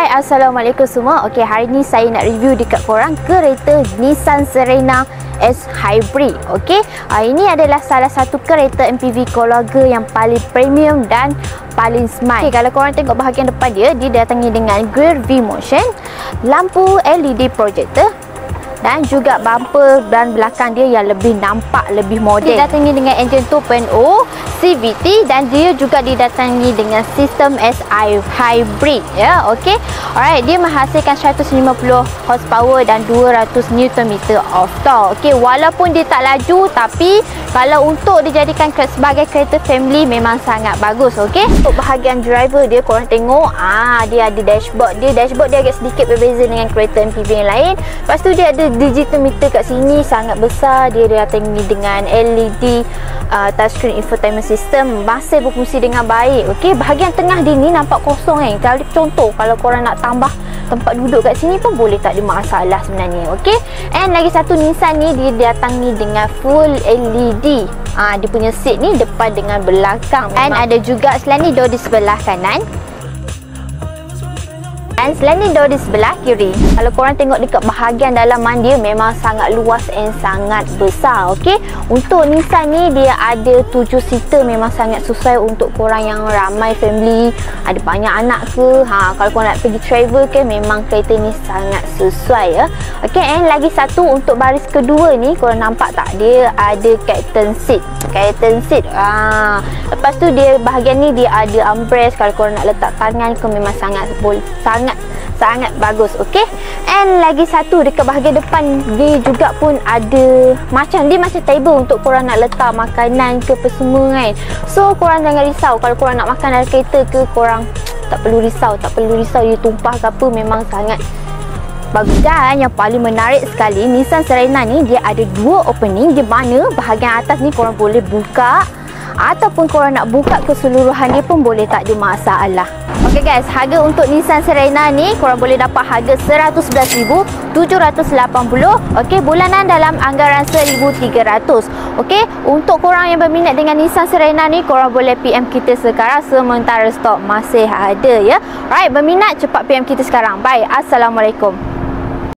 Hai, Assalamualaikum semua. Okey, hari ni saya nak review dekat korang kereta Nissan Serena S Hybrid. Okey, ini adalah salah satu kereta MPV keluarga yang paling premium dan paling smart. Okay, kalau korang tengok bahagian depan dia, didatangi dengan Gear V-Motion, lampu LED projector dan juga bumper dan belakang dia yang lebih nampak lebih moden. Didatangi dengan enjin 2.0 CVT dan dia juga didatangi dengan sistem SI Hybrid ya. Okey. Alright, dia menghasilkan 150 horsepower dan 200 Nm of torque. Okey, walaupun dia tak laju, tapi kalau untuk dijadikan sebagai kereta family memang sangat bagus. Okey. Untuk bahagian driver dia, korang tengok dia ada dashboard dia. Dashboard dia agak sedikit berbeza dengan kereta MPV yang lain. Lepas tu dia ada digital meter kat sini sangat besar. Dia didatangi dengan LED touchscreen infotainment system, masih berfungsi dengan baik. Okey, bahagian tengah dia ni nampak kosong kan. Contoh kalau korang nak tambah tempat duduk kat sini pun boleh, tak ada masalah sebenarnya. Okey. And lagi satu, Nissan ni dia didatangi dengan full LED. Dia punya seat ni depan dengan belakang. And ada juga sliding door di sebelah kanan. Dan sliding door di sebelah kiri. Kalau korang tengok dekat bahagian dalaman dia memang sangat luas and sangat besar. Okey, untuk Nissan ni dia ada 7 seater, memang sangat sesuai untuk korang yang ramai family, ada banyak anak ke. Kalau korang nak pergi travel ke, memang kereta ni sangat sesuai ya. Okey, and lagi satu untuk baris kedua ni, korang nampak tak, dia ada captain seat. Lepas tu dia bahagian ni dia ada armrest. Kalau korang nak letak tangan ke, memang sangat bagus. Okey. And lagi satu dekat bahagian depan dia juga pun ada macam table untuk korang nak letak makanan ke apa semua kan. So korang jangan risau kalau korang nak makan dalam kereta ke, korang tak perlu risau dia tumpah ke apa, memang sangat bagus. Dan yang paling menarik sekali, Nissan Serena ni dia ada dua opening, di mana bahagian atas ni korang boleh buka ataupun korang nak buka keseluruhannya pun boleh, tak ada masalah. Okey guys, harga untuk Nissan Serena ni korang boleh dapat harga RM111,780. Okey, bulanan dalam anggaran RM1,300. Okey, untuk korang yang berminat dengan Nissan Serena ni, korang boleh PM kita sekarang sementara stok masih ada ya. Alright, berminat cepat PM kita sekarang. Bye. Assalamualaikum.